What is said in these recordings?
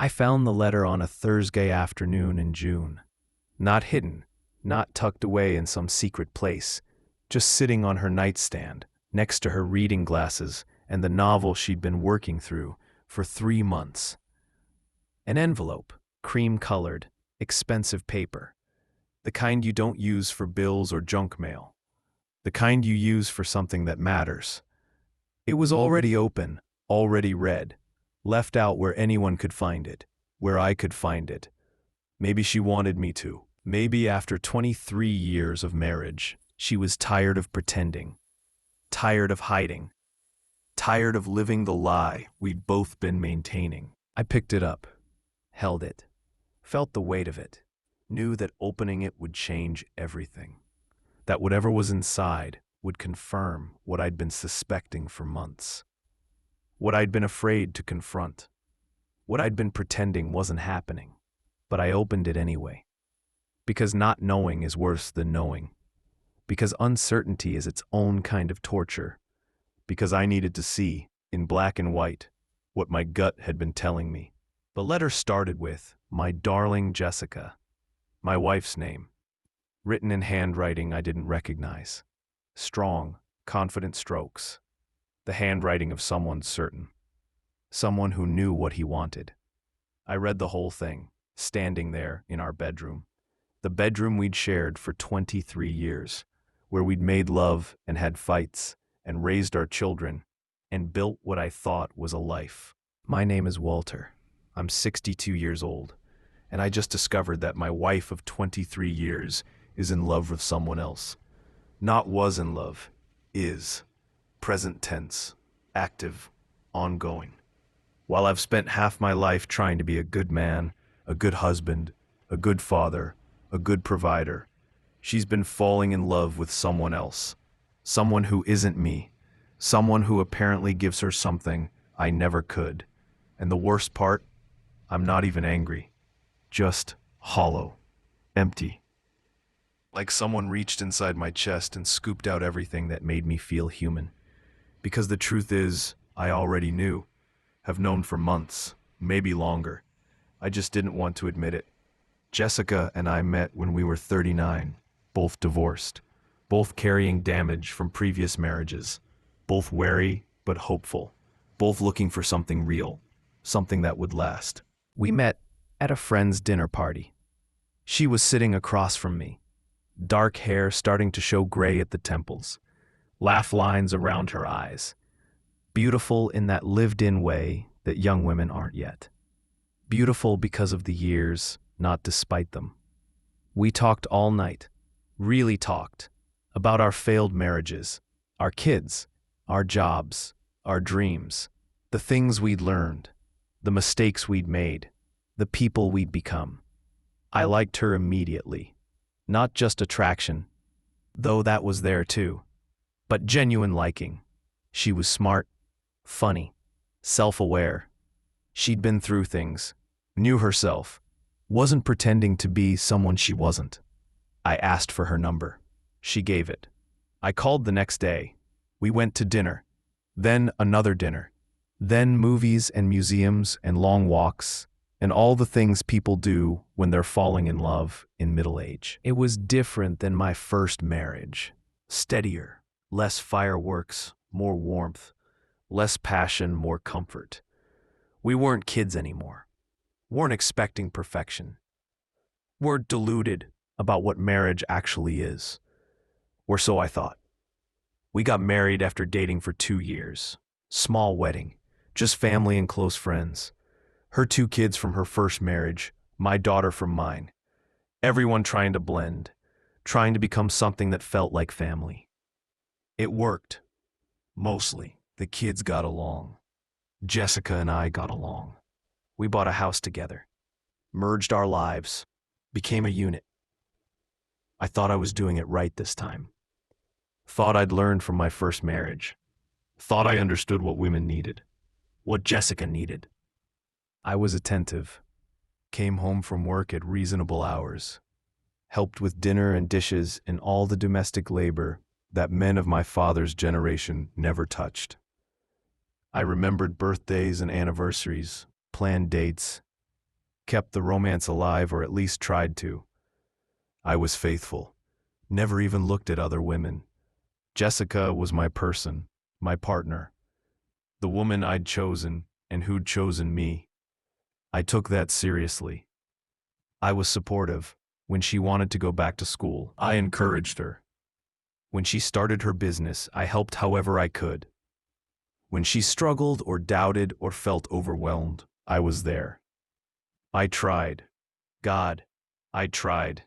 I found the letter on a Thursday afternoon in June. Not hidden, not tucked away in some secret place, just sitting on her nightstand, next to her reading glasses and the novel she'd been working through for 3 months. An envelope, cream-colored, expensive paper. The kind you don't use for bills or junk mail. The kind you use for something that matters. It was already open, already read, left out where anyone could find it, where I could find it. Maybe she wanted me to. Maybe after 23 years of marriage, she was tired of pretending, tired of hiding, tired of living the lie we'd both been maintaining. I picked it up, held it, felt the weight of it, knew that opening it would change everything, that whatever was inside would confirm what I'd been suspecting for months, what I'd been afraid to confront, what I'd been pretending wasn't happening. But I opened it anyway, because not knowing is worse than knowing, because uncertainty is its own kind of torture, because I needed to see, in black and white, what my gut had been telling me. The letter started with, "My darling Jessica," my wife's name, written in handwriting I didn't recognize. Strong, confident strokes, the handwriting of someone certain, someone who knew what he wanted. I read the whole thing, standing there in our bedroom, the bedroom we'd shared for 23 years, where we'd made love and had fights and raised our children and built what I thought was a life. My name is Walter. I'm 62 years old, and I just discovered that my wife of 23 years is in love with someone else. Not was in love, is. Present tense, active, ongoing. While I've spent half my life trying to be a good man, a good husband, a good father, a good provider, she's been falling in love with someone else. Someone who isn't me. Someone who apparently gives her something I never could. And the worst part, I'm not even angry. Just hollow. Empty. Like someone reached inside my chest and scooped out everything that made me feel human. Because the truth is, I already knew. Have known for months, maybe longer. I just didn't want to admit it. Jessica and I met when we were 39, both divorced, both carrying damage from previous marriages, both wary but hopeful, both looking for something real, something that would last. We met at a friend's dinner party. She was sitting across from me, dark hair starting to show gray at the temples, laugh lines around her eyes, beautiful in that lived-in way that young women aren't yet. Beautiful because of the years, not despite them. We talked all night, really talked, about our failed marriages, our kids, our jobs, our dreams, the things we'd learned, the mistakes we'd made, the people we'd become. I liked her immediately. Not just attraction, though that was there too, but genuine liking. She was smart, funny, self-aware. She'd been through things, knew herself, wasn't pretending to be someone she wasn't. I asked for her number. She gave it. I called the next day. We went to dinner, then another dinner, then movies and museums and long walks, and all the things people do when they're falling in love in middle age. It was different than my first marriage. Steadier, less fireworks, more warmth, less passion, more comfort. We weren't kids anymore. Weren't expecting perfection. Weren't deluded about what marriage actually is. Or so I thought. We got married after dating for 2 years. Small wedding, just family and close friends. Her 2 kids from her first marriage, my daughter from mine. Everyone trying to blend, trying to become something that felt like family. It worked. Mostly, the kids got along. Jessica and I got along. We bought a house together, merged our lives, became a unit. I thought I was doing it right this time. Thought I'd learned from my first marriage. Thought I understood what women needed, what Jessica needed. I was attentive, came home from work at reasonable hours, helped with dinner and dishes and all the domestic labor that men of my father's generation never touched. I remembered birthdays and anniversaries, planned dates, kept the romance alive, or at least tried to. I was faithful, never even looked at other women. Jessica was my person, my partner, the woman I'd chosen and who'd chosen me. I took that seriously. I was supportive. When she wanted to go back to school, I encouraged her. When she started her business, I helped however I could. When she struggled or doubted or felt overwhelmed, I was there. I tried. God, I tried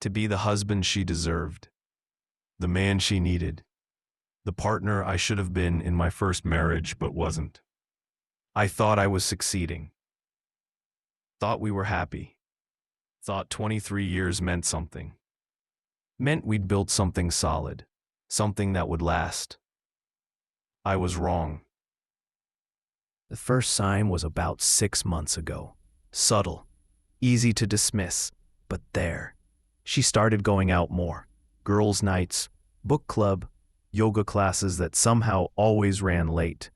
to be the husband she deserved, the man she needed, the partner I should have been in my first marriage but wasn't. I thought I was succeeding, thought we were happy, thought 23 years meant something. Meant we'd built something solid, something that would last. I was wrong. The first sign was about 6 months ago. Subtle, easy to dismiss, but there. She started going out more. Girls' nights, book club, yoga classes that somehow always ran late.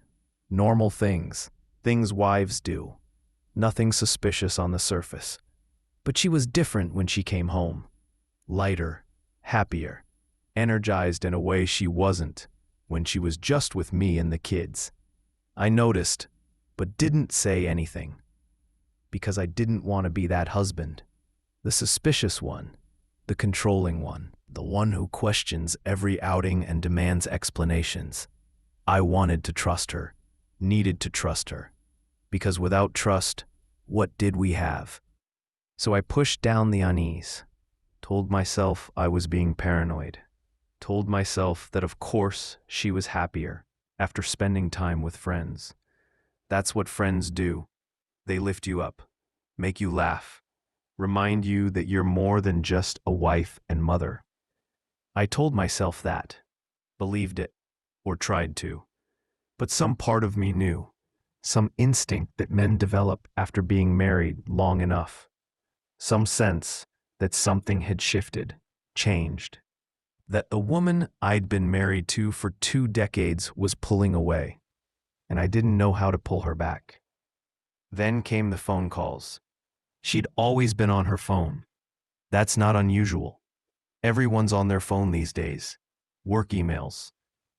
Normal things, things wives do. Nothing suspicious on the surface. But she was different when she came home. Lighter, happier, energized in a way she wasn't when she was just with me and the kids. I noticed, but didn't say anything, because I didn't want to be that husband, the suspicious one, the controlling one, the one who questions every outing and demands explanations. I wanted to trust her, needed to trust her, because without trust, what did we have? So I pushed down the unease, told myself I was being paranoid, told myself that of course she was happier after spending time with friends. That's what friends do. They lift you up, make you laugh, remind you that you're more than just a wife and mother. I told myself that, believed it, or tried to. But some part of me knew, some instinct that men develop after being married long enough, some sense that something had shifted, changed, that the woman I'd been married to for 2 decades was pulling away, and I didn't know how to pull her back. Then came the phone calls. She'd always been on her phone. That's not unusual. Everyone's on their phone these days. Work emails,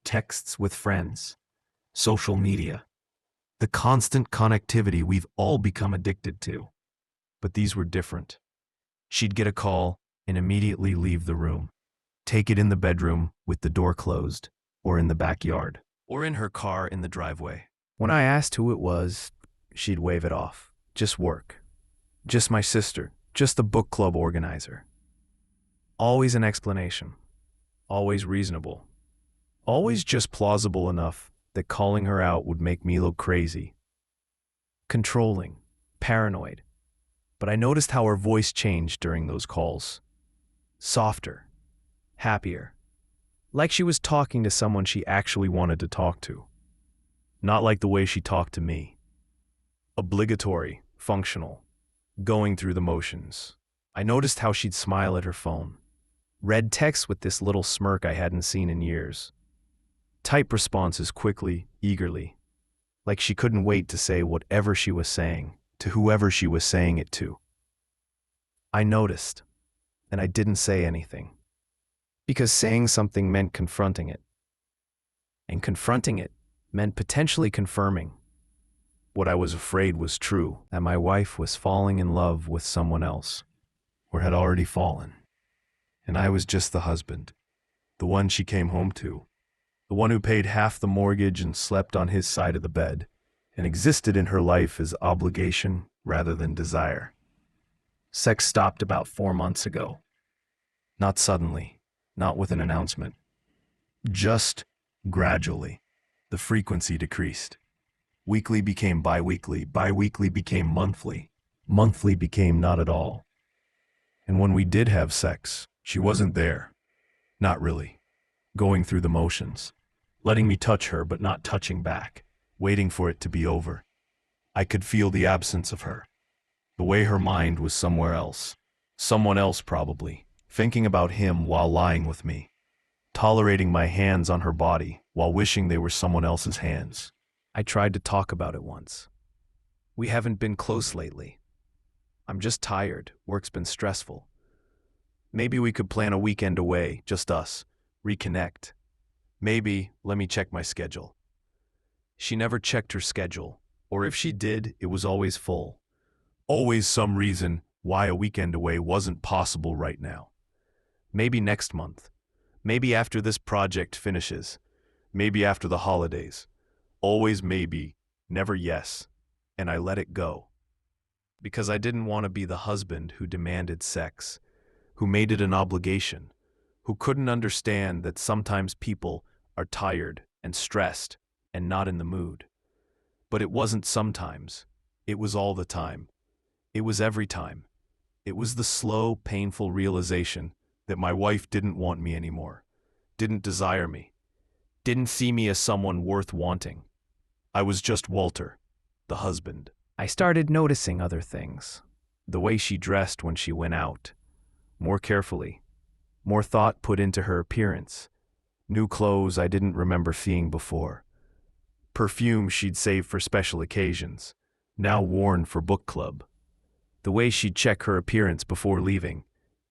texts with friends, social media. The constant connectivity we've all become addicted to. But these were different. She'd get a call and immediately leave the room. Take it in the bedroom with the door closed, or in the backyard, or in her car in the driveway. When I asked who it was, she'd wave it off. Just work. Just my sister. Just the book club organizer. Always an explanation. Always reasonable. Always just plausible enough that calling her out would make me look crazy. Controlling. Paranoid. But I noticed how her voice changed during those calls. Softer. Happier. Like she was talking to someone she actually wanted to talk to. Not like the way she talked to me. Obligatory, functional, going through the motions. I noticed how she'd smile at her phone. Read texts with this little smirk I hadn't seen in years. Type responses quickly, eagerly. Like she couldn't wait to say whatever she was saying to whoever she was saying it to. I noticed, and I didn't say anything. Because saying something meant confronting it. And confronting it meant potentially confirming what I was afraid was true, that my wife was falling in love with someone else, or had already fallen. And I was just the husband, the one she came home to, the one who paid half the mortgage and slept on his side of the bed, and existed in her life as obligation rather than desire. Sex stopped about 4 months ago. Not suddenly, not with an announcement. Just gradually, the frequency decreased. Weekly became bi-weekly, bi-weekly became monthly, monthly became not at all. And when we did have sex, she wasn't there. Not really. Going through the motions. Letting me touch her but not touching back. Waiting for it to be over. I could feel the absence of her. The way her mind was somewhere else. Someone else probably. Thinking about him while lying with me. Tolerating my hands on her body while wishing they were someone else's hands. I tried to talk about it once. We haven't been close lately. I'm just tired. Work's been stressful. Maybe we could plan a weekend away, just us. Reconnect. Maybe, let me check my schedule. She never checked her schedule, or if she did, it was always full. Always some reason why a weekend away wasn't possible right now. Maybe next month. Maybe after this project finishes. Maybe after the holidays. Always maybe, never yes. And I let it go. Because I didn't want to be the husband who demanded sex, who made it an obligation, who couldn't understand that sometimes people are tired and stressed and not in the mood. But it wasn't sometimes. It was all the time. It was every time. It was the slow, painful realization that my wife didn't want me anymore, didn't desire me, didn't see me as someone worth wanting. I was just Walter, the husband. I started noticing other things. The way she dressed when she went out. More carefully. More thought put into her appearance. New clothes I didn't remember seeing before. Perfume she'd saved for special occasions, now worn for book club. The way she'd check her appearance before leaving,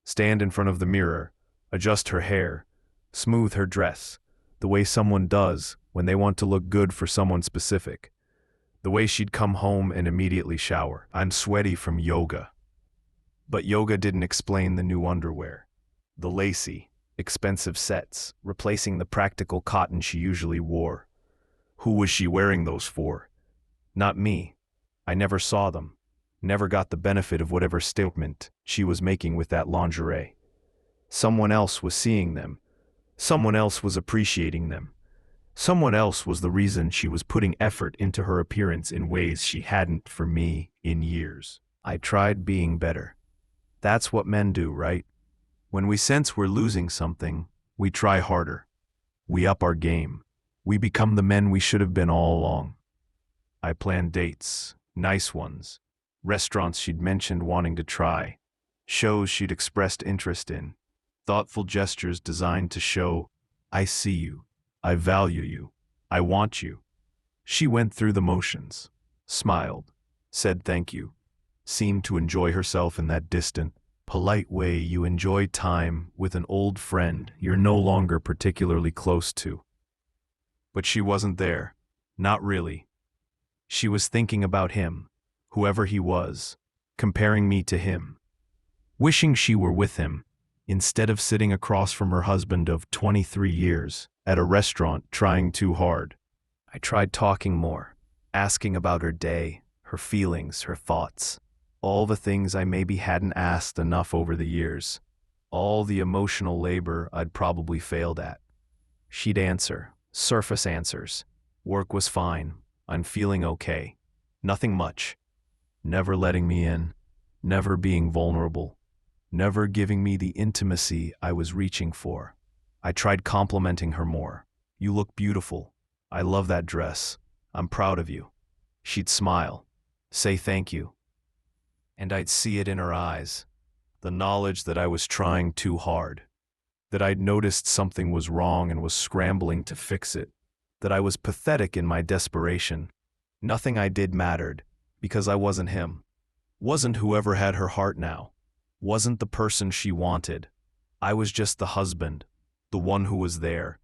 stand in front of the mirror, adjust her hair, smooth her dress, the way someone does when they want to look good for someone specific. The way she'd come home and immediately shower. I'm sweaty from yoga. But yoga didn't explain the new underwear, the lacy, expensive sets, replacing the practical cotton she usually wore. Who was she wearing those for? Not me. I never saw them, never got the benefit of whatever statement she was making with that lingerie. Someone else was seeing them. Someone else was appreciating them. Someone else was the reason she was putting effort into her appearance in ways she hadn't for me in years. I tried being better. That's what men do, right? When we sense we're losing something, we try harder. We up our game. We become the men we should have been all along. I planned dates, nice ones, restaurants she'd mentioned wanting to try, shows she'd expressed interest in, thoughtful gestures designed to show, I see you. I value you. I want you. She went through the motions, smiled, said thank you, seemed to enjoy herself in that distant, polite way you enjoy time with an old friend you're no longer particularly close to. But she wasn't there. Not really. She was thinking about him, whoever he was, comparing me to him, wishing she were with him, instead of sitting across from her husband of 23 years at a restaurant trying too hard. I tried talking more, asking about her day, her feelings, her thoughts, all the things I maybe hadn't asked enough over the years, all the emotional labor I'd probably failed at. She'd answer, surface answers. Work was fine. I'm feeling okay. Nothing much. Never letting me in, never being vulnerable, never giving me the intimacy I was reaching for. I tried complimenting her more. You look beautiful. I love that dress. I'm proud of you. She'd smile, say thank you. And I'd see it in her eyes, the knowledge that I was trying too hard, that I'd noticed something was wrong and was scrambling to fix it, that I was pathetic in my desperation. Nothing I did mattered, because I wasn't him. Wasn't whoever had her heart now. Wasn't the person she wanted. I was just the husband, the one who was there,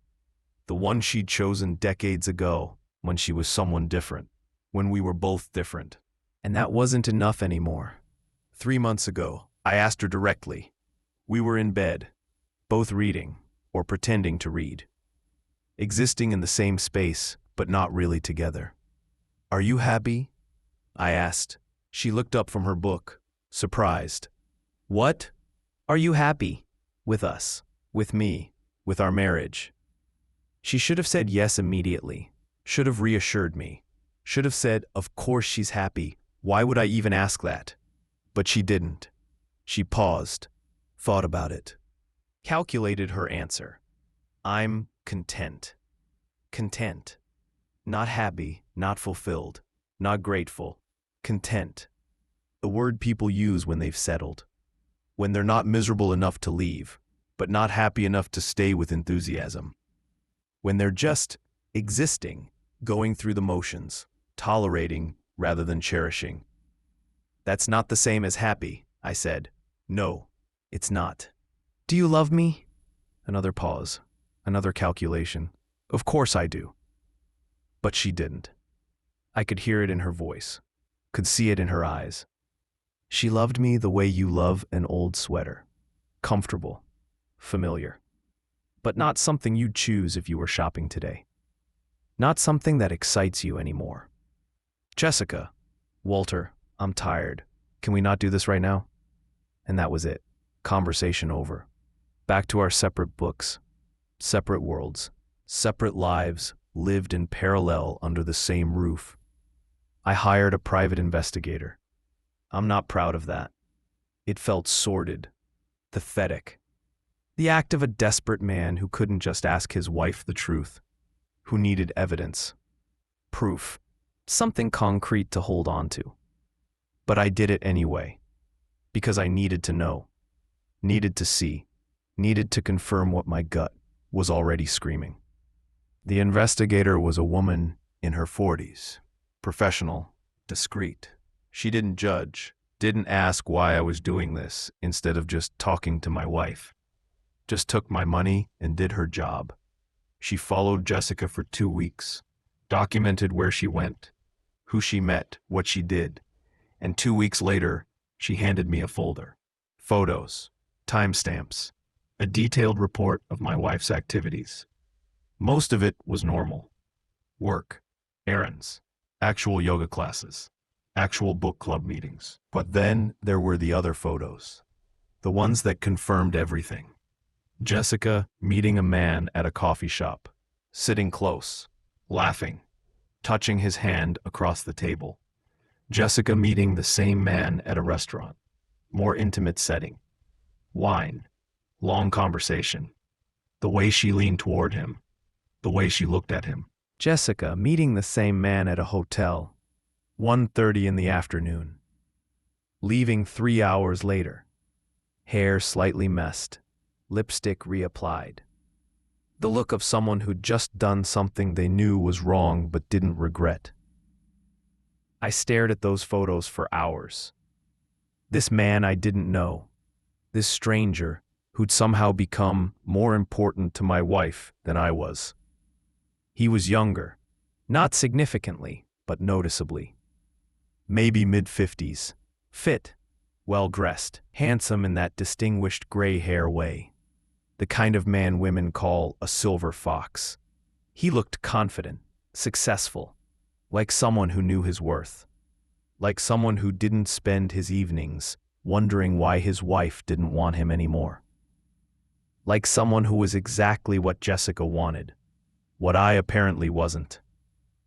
the one she'd chosen decades ago when she was someone different, when we were both different. And that wasn't enough anymore. 3 months ago, I asked her directly. We were in bed, both reading, or pretending to read, existing in the same space, but not really together. Are you happy? I asked. She looked up from her book, surprised. What? Are you happy? With us, with me, with our marriage? She should have said yes immediately, should have reassured me, should have said, of course she's happy, why would I even ask that? But she didn't. She paused, thought about it, calculated her answer. I'm content. Content. Not happy, not fulfilled, not grateful. Content. The word people use when they've settled. When they're not miserable enough to leave, but not happy enough to stay with enthusiasm. When they're just existing, going through the motions, tolerating rather than cherishing. That's not the same as happy, I said. No, it's not. Do you love me? Another pause. Another calculation. Of course I do. But she didn't. I could hear it in her voice. Could see it in her eyes. She loved me the way you love an old sweater. Comfortable. Familiar. But not something you'd choose if you were shopping today. Not something that excites you anymore. Jessica, Walter, I'm tired. Can we not do this right now? And that was it. Conversation over. Back to our separate books, separate worlds, separate lives lived in parallel under the same roof. I hired a private investigator. I'm not proud of that. It felt sordid, pathetic. The act of a desperate man who couldn't just ask his wife the truth, who needed evidence, proof, something concrete to hold on to. But I did it anyway, because I needed to know, needed to see, needed to confirm what my gut was already screaming. The investigator was a woman in her 40s, professional, discreet. She didn't judge, didn't ask why I was doing this instead of just talking to my wife. Just took my money and did her job. She followed Jessica for 2 weeks, documented where she went, who she met, what she did, and 2 weeks later, she handed me a folder. Photos, timestamps, a detailed report of my wife's activities. Most of it was normal. Work, errands, actual yoga classes, actual book club meetings. But then there were the other photos, the ones that confirmed everything. Jessica meeting a man at a coffee shop, sitting close, laughing, touching his hand across the table. Jessica meeting the same man at a restaurant, more intimate setting. Wine, long conversation, the way she leaned toward him, the way she looked at him. Jessica meeting the same man at a hotel, 1:30 in the afternoon. Leaving 3 hours later, hair slightly messed, lipstick reapplied. The look of someone who'd just done something they knew was wrong but didn't regret. I stared at those photos for hours. This man I didn't know, this stranger who'd somehow become more important to my wife than I was. He was younger, not significantly, but noticeably. Maybe mid-50s, fit, well-dressed, handsome in that distinguished gray hair way. The kind of man women call a silver fox. He looked confident, successful, like someone who knew his worth. Like someone who didn't spend his evenings wondering why his wife didn't want him anymore. Like someone who was exactly what Jessica wanted, what I apparently wasn't.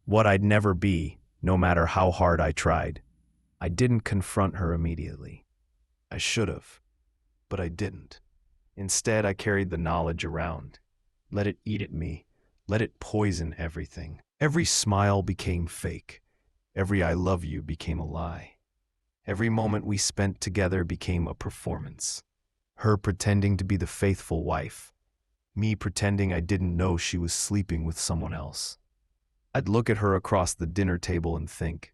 What I'd never be, no matter how hard I tried. I didn't confront her immediately. I should have, but I didn't. Instead, I carried the knowledge around. Let it eat at me. Let it poison everything. Every smile became fake. Every I love you became a lie. Every moment we spent together became a performance. Her pretending to be the faithful wife. Me pretending I didn't know she was sleeping with someone else. I'd look at her across the dinner table and think,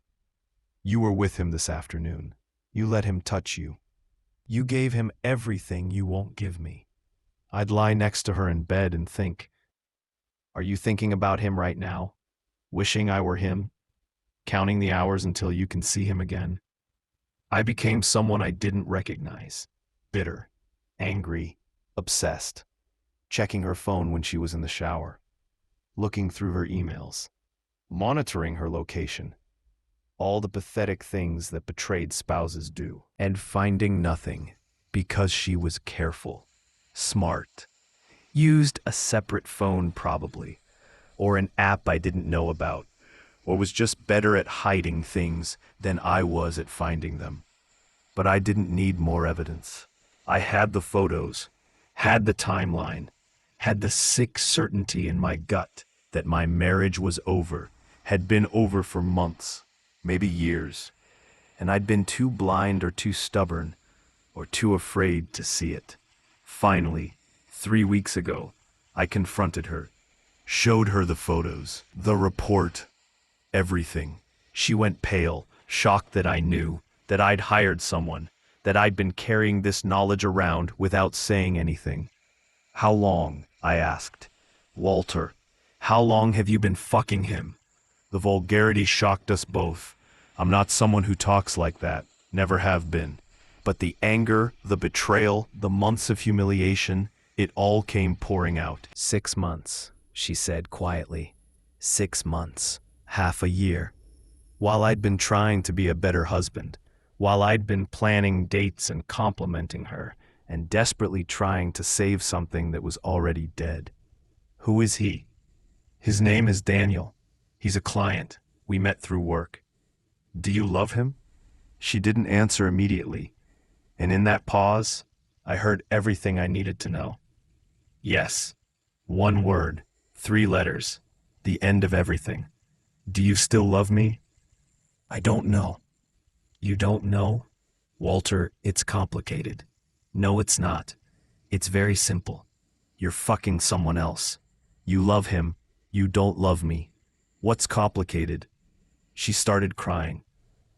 you were with him this afternoon. You let him touch you. You gave him everything you won't give me. I'd lie next to her in bed and think, are you thinking about him right now? Wishing I were him? Counting the hours until you can see him again? I became someone I didn't recognize. Bitter, angry, obsessed. Checking her phone when she was in the shower. Looking through her emails. Monitoring her location. All the pathetic things that betrayed spouses do. And finding nothing because she was careful, smart. Used a separate phone probably, or an app I didn't know about, or was just better at hiding things than I was at finding them. But I didn't need more evidence. I had the photos, had the timeline, had the sick certainty in my gut that my marriage was over, had been over for months, maybe years, and I'd been too blind or too stubborn or too afraid to see it. Finally, 3 weeks ago, I confronted her, showed her the photos, the report, everything. She went pale, shocked that I knew that I'd hired someone, that I'd been carrying this knowledge around without saying anything. How long? I asked. Walter, how long have you been fucking him? The vulgarity shocked us both. I'm not someone who talks like that, never have been. But the anger, the betrayal, the months of humiliation, it all came pouring out. 6 months, she said quietly. 6 months. Half a year. While I'd been trying to be a better husband, while I'd been planning dates and complimenting her, and desperately trying to save something that was already dead. Who is he? His name is Daniel. He's a client. We met through work. Do you love him? She didn't answer immediately, and in that pause, I heard everything I needed to know. Yes. 1 word, 3 letters, the end of everything. Do you still love me? I don't know. You don't know? Walter, it's complicated. No, it's not. It's very simple. You're fucking someone else. You love him. You don't love me. What's complicated? She started crying.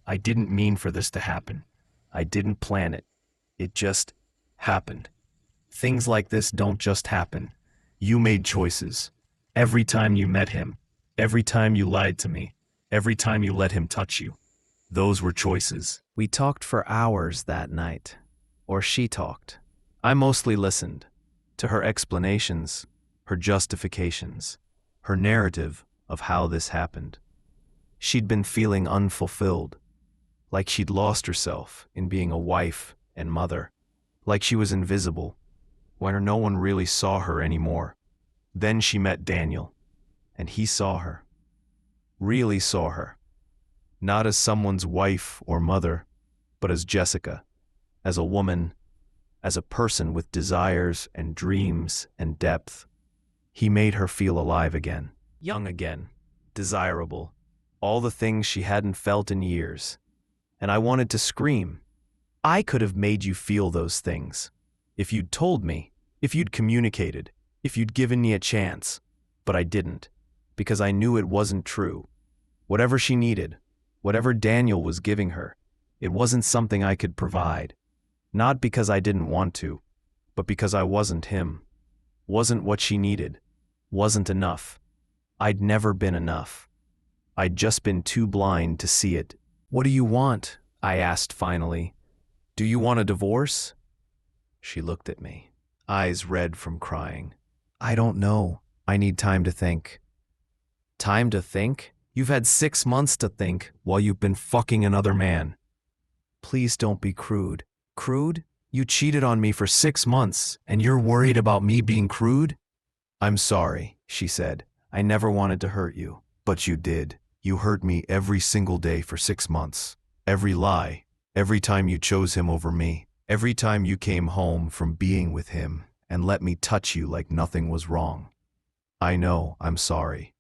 I didn't mean for this to happen. I didn't plan it. It just happened. Things like this don't just happen. You made choices. Every time you met him, every time you lied to me, every time you let him touch you. Those were choices. We talked for hours that night. Or she talked. I mostly listened to her explanations, her justifications, her narrative of how this happened. She'd been feeling unfulfilled, like she'd lost herself in being a wife and mother, like she was invisible, when no one really saw her anymore. Then she met Daniel, and he saw her. Really saw her. Not as someone's wife or mother, but as Jessica, as a woman, as a person with desires and dreams and depth. He made her feel alive again, young again, desirable, all the things she hadn't felt in years. And I wanted to scream. I could have made you feel those things. If you'd told me, if you'd communicated, if you'd given me a chance. But I didn't, because I knew it wasn't true. Whatever she needed, whatever Daniel was giving her, it wasn't something I could provide. Not because I didn't want to, but because I wasn't him. Wasn't what she needed. Wasn't enough. I'd never been enough. I'd just been too blind to see it. What do you want? I asked finally. Do you want a divorce? She looked at me, eyes red from crying. I don't know. I need time to think. Time to think? You've had 6 months to think while you've been fucking another man. Please don't be crude. Crude? You cheated on me for 6 months, and you're worried about me being crude? I'm sorry, she said. I never wanted to hurt you. But you did. You hurt me every single day for 6 months. Every lie. Every time you chose him over me. Every time you came home from being with him and let me touch you like nothing was wrong. I know, I'm sorry.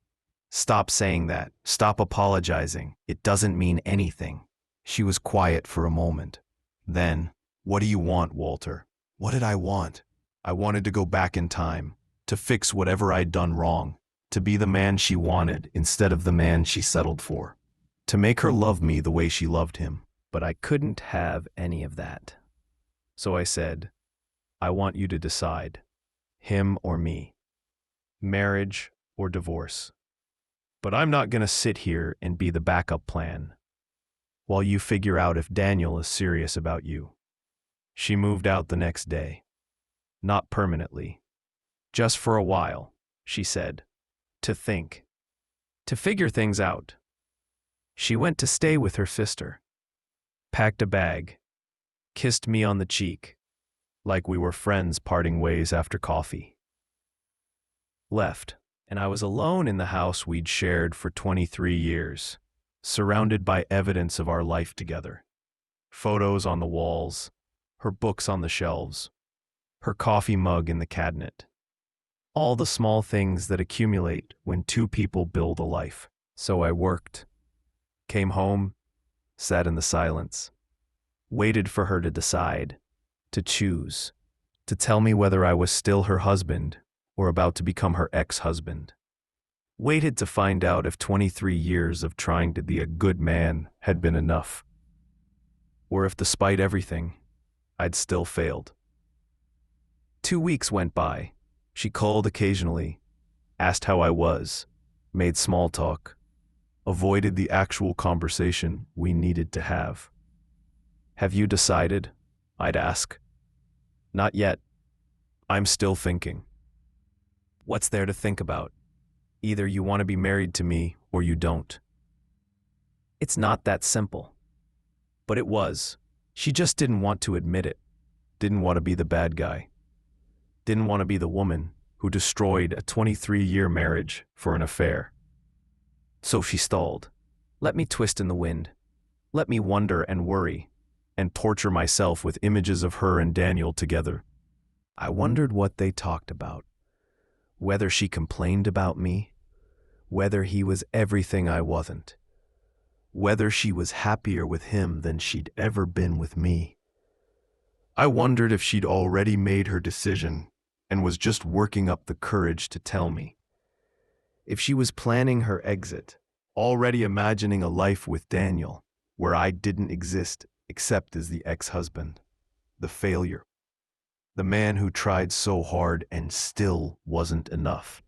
Stop saying that. Stop apologizing. It doesn't mean anything. She was quiet for a moment. Then, what do you want, Walter? What did I want? I wanted to go back in time, to fix whatever I'd done wrong, to be the man she wanted instead of the man she settled for, to make her love me the way she loved him. But I couldn't have any of that. So I said, I want you to decide, him or me, marriage or divorce. But I'm not going to sit here and be the backup plan while you figure out if Daniel is serious about you. She moved out the next day. Not permanently. Just for a while, she said. To think. To figure things out. She went to stay with her sister. Packed a bag. Kissed me on the cheek. Like we were friends parting ways after coffee. Left, and I was alone in the house we'd shared for 23 years, surrounded by evidence of our life together. Photos on the walls, her books on the shelves, her coffee mug in the cabinet. All the small things that accumulate when 2 people build a life. So I worked, came home, sat in the silence, waited for her to decide, to choose, to tell me whether I was still her husband or about to become her ex-husband. Waited to find out if 23 years of trying to be a good man had been enough. or if despite everything, I'd still failed. 2 weeks went by. She called occasionally, asked how I was, made small talk, avoided the actual conversation we needed to have. Have you decided? I'd ask. Not yet. I'm still thinking. What's there to think about? Either you want to be married to me or you don't. It's not that simple. But it was. She just didn't want to admit it. Didn't want to be the bad guy. Didn't want to be the woman who destroyed a 23-year marriage for an affair. So she stalled. Let me twist in the wind. Let me wonder and worry and torture myself with images of her and Daniel together. I wondered what they talked about. Whether she complained about me. Whether he was everything I wasn't. Whether she was happier with him than she'd ever been with me. I wondered if she'd already made her decision and was just working up the courage to tell me. If she was planning her exit, already imagining a life with Daniel, where I didn't exist except as the ex-husband, the failure, the man who tried so hard and still wasn't enough.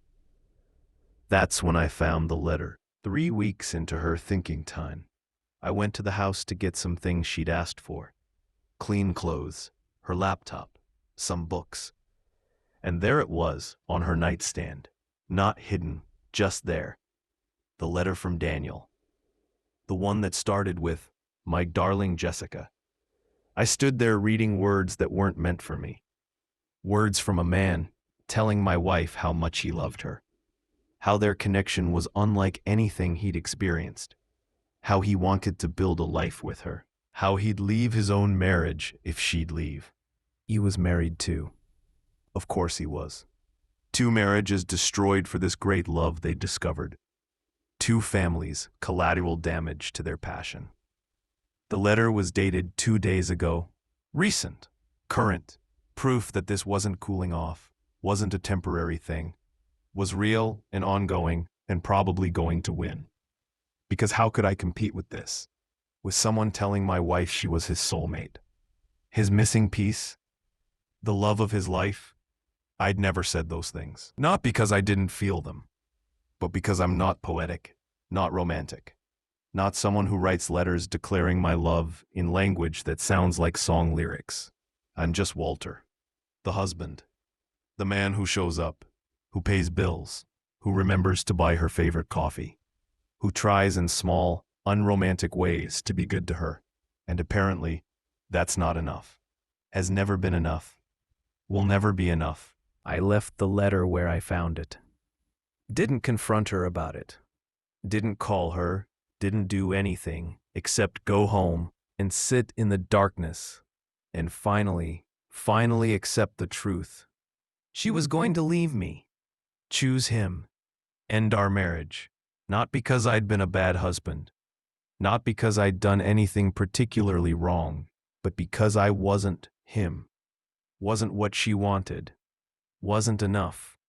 That's when I found the letter. 3 weeks into her thinking time, I went to the house to get some things she'd asked for. Clean clothes, her laptop, some books. And there it was on her nightstand, not hidden, just there. The letter from Daniel. The one that started with, "My darling Jessica." I stood there reading words that weren't meant for me. Words from a man telling my wife how much he loved her. How their connection was unlike anything he'd experienced. How he wanted to build a life with her. How he'd leave his own marriage if she'd leave. He was married too. Of course he was. 2 marriages destroyed for this great love they'd discovered. 2 families, collateral damage to their passion. The letter was dated 2 days ago. Recent. Current. Proof that this wasn't cooling off, wasn't a temporary thing, was real and ongoing and probably going to win. Because how could I compete with this? With someone telling my wife she was his soulmate? His missing piece? The love of his life? I'd never said those things. Not because I didn't feel them, but because I'm not poetic, not romantic, not someone who writes letters declaring my love in language that sounds like song lyrics. I'm just Walter, the husband, the man who shows up, who pays bills, who remembers to buy her favorite coffee, who tries in small, unromantic ways to be good to her. And apparently, that's not enough. Has never been enough. Will never be enough. I left the letter where I found it. Didn't confront her about it. Didn't call her. Didn't do anything except go home and sit in the darkness and finally accept the truth. She was going to leave me. Choose him. End our marriage. Not because I'd been a bad husband. Not because I'd done anything particularly wrong, but because I wasn't him. Wasn't what she wanted. Wasn't enough.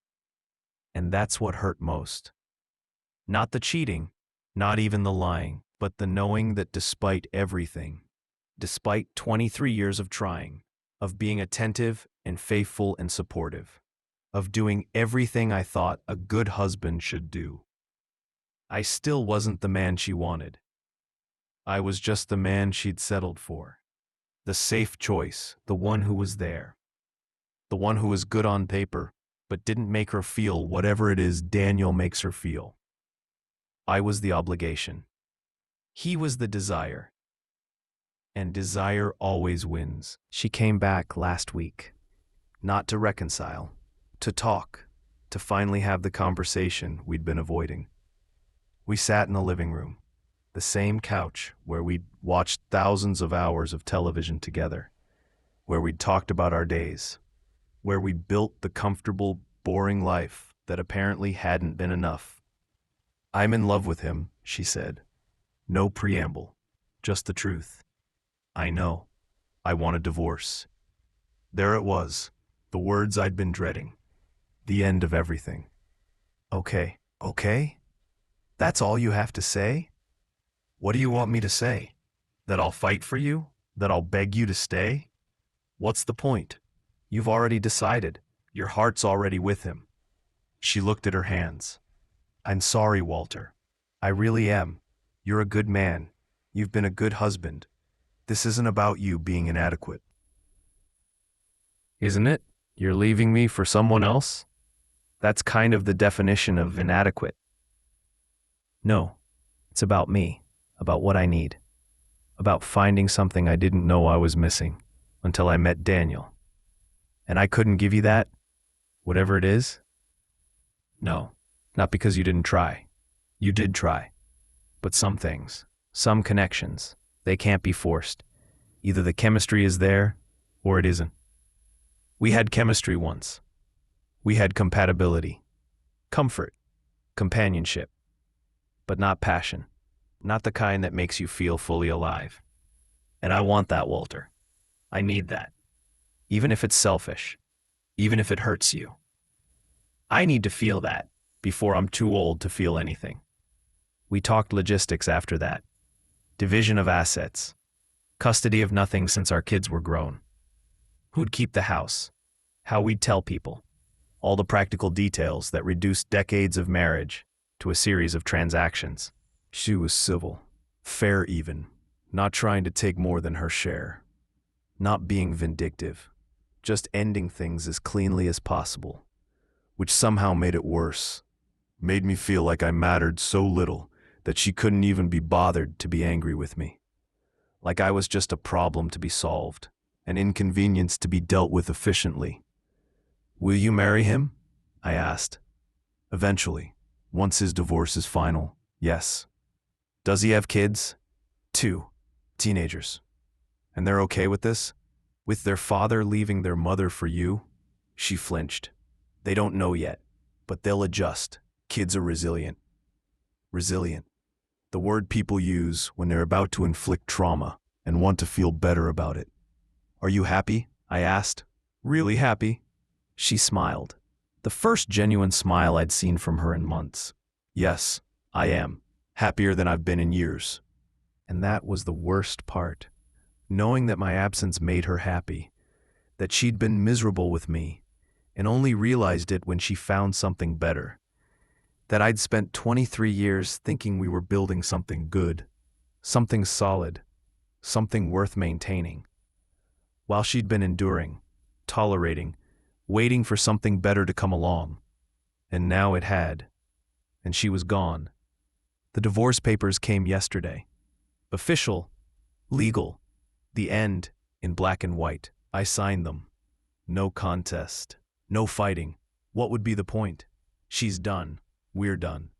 And that's what hurt most. Not the cheating, not even the lying, but the knowing that despite everything, despite 23 years of trying, of being attentive and faithful and supportive, of doing everything I thought a good husband should do, I still wasn't the man she wanted. I was just the man she'd settled for. The safe choice, the one who was there. The one who was good on paper, but didn't make her feel whatever it is Daniel makes her feel. I was the obligation. He was the desire. And desire always wins. She came back last week. Not to reconcile, to talk, to finally have the conversation we'd been avoiding. We sat in the living room, the same couch where we'd watched thousands of hours of television together, where we'd talked about our days, where we built the comfortable, boring life that apparently hadn't been enough. I'm in love with him, she said. No preamble, just the truth. I know. I want a divorce. There it was, the words I'd been dreading. The end of everything. Okay. That's all you have to say? What do you want me to say? That I'll fight for you? That I'll beg you to stay? What's the point? You've already decided. Your heart's already with him. She looked at her hands. I'm sorry, Walter. I really am. You're a good man. You've been a good husband. This isn't about you being inadequate. Isn't it? You're leaving me for someone else? That's kind of the definition of inadequate. No, it's about me, about what I need, about finding something I didn't know I was missing until I met Daniel. And I couldn't give you that, whatever it is? No, not because you didn't try. You did try. But some things, some connections, they can't be forced. Either the chemistry is there, or it isn't. We had chemistry once. We had compatibility, comfort, companionship, but not passion, not the kind that makes you feel fully alive. And I want that, Walter. I need that. Even if it's selfish, even if it hurts you. I need to feel that before I'm too old to feel anything. We talked logistics after that. Division of assets. Custody of nothing since our kids were grown. Who'd keep the house? How we'd tell people. All the practical details that reduced decades of marriage to a series of transactions. She was civil, fair even, not trying to take more than her share. Not being vindictive, just ending things as cleanly as possible, which somehow made it worse. Made me feel like I mattered so little that she couldn't even be bothered to be angry with me. Like I was just a problem to be solved, an inconvenience to be dealt with efficiently. Will you marry him? I asked. Eventually, once his divorce is final, yes. Does he have kids? 2, teenagers. And they're okay with this? With their father leaving their mother for you? She flinched. They don't know yet, but they'll adjust. Kids are resilient. Resilient. The word people use when they're about to inflict trauma and want to feel better about it. Are you happy? I asked. Really happy? She smiled. The first genuine smile I'd seen from her in months. Yes, I am. Happier than I've been in years. And that was the worst part. Knowing that my absence made her happy, that she'd been miserable with me, and only realized it when she found something better. That I'd spent 23 years thinking we were building something good, something solid, something worth maintaining. While she'd been enduring, tolerating, waiting for something better to come along. And now it had. And she was gone. The divorce papers came yesterday. Official, legal, the end, in black and white. I signed them. No contest, no fighting. What would be the point? She's done. We're done.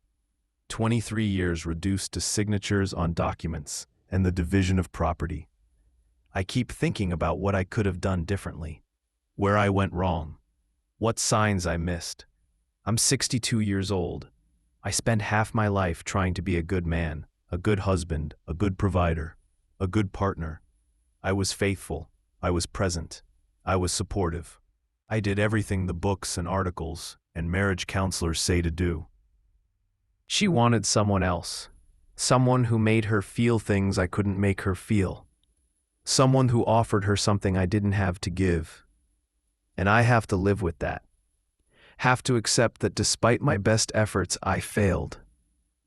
23 years reduced to signatures on documents and the division of property. I keep thinking about what I could have done differently, where I went wrong, what signs I missed. I'm 62 years old. I spent half my life trying to be a good man, a good husband, a good provider, a good partner. I was faithful. I was present. I was supportive. I did everything the books and articles and marriage counselors say to do. She wanted someone else, someone who made her feel things I couldn't make her feel, someone who offered her something I didn't have to give. And I have to live with that. Have to accept that despite my best efforts, I failed,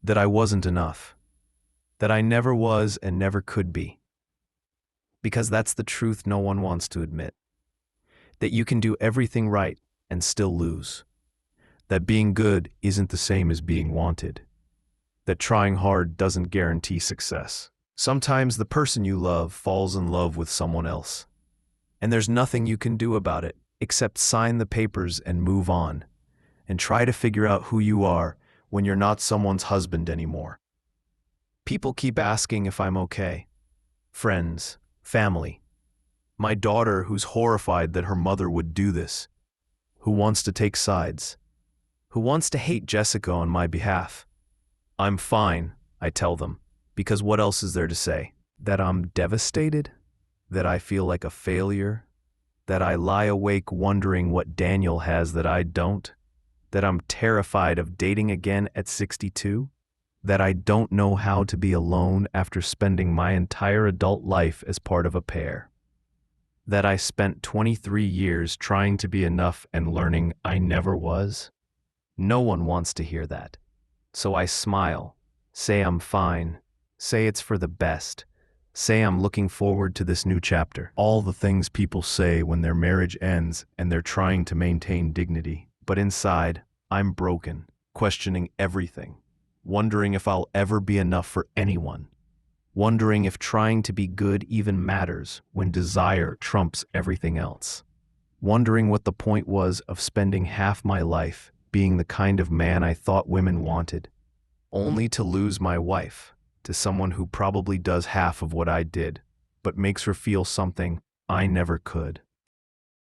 that I wasn't enough, that I never was and never could be. Because that's the truth no one wants to admit. That you can do everything right and still lose. That being good isn't the same as being wanted. That trying hard doesn't guarantee success. Sometimes the person you love falls in love with someone else. And there's nothing you can do about it except sign the papers and move on. And try to figure out who you are when you're not someone's husband anymore. People keep asking if I'm okay. Friends, family. My daughter who's horrified that her mother would do this. Who wants to take sides. Who wants to hate Jessica on my behalf. I'm fine, I tell them, because what else is there to say? That I'm devastated? That I feel like a failure? That I lie awake wondering what Daniel has that I don't? That I'm terrified of dating again at 62? That I don't know how to be alone after spending my entire adult life as part of a pair. That I spent 23 years trying to be enough and learning I never was. No one wants to hear that. So I smile, say I'm fine, say it's for the best, say I'm looking forward to this new chapter. All the things people say when their marriage ends and they're trying to maintain dignity. But inside, I'm broken, questioning everything, wondering if I'll ever be enough for anyone, wondering if trying to be good even matters when desire trumps everything else, wondering what the point was of spending half my life being the kind of man I thought women wanted, only to lose my wife to someone who probably does half of what I did, but makes her feel something I never could.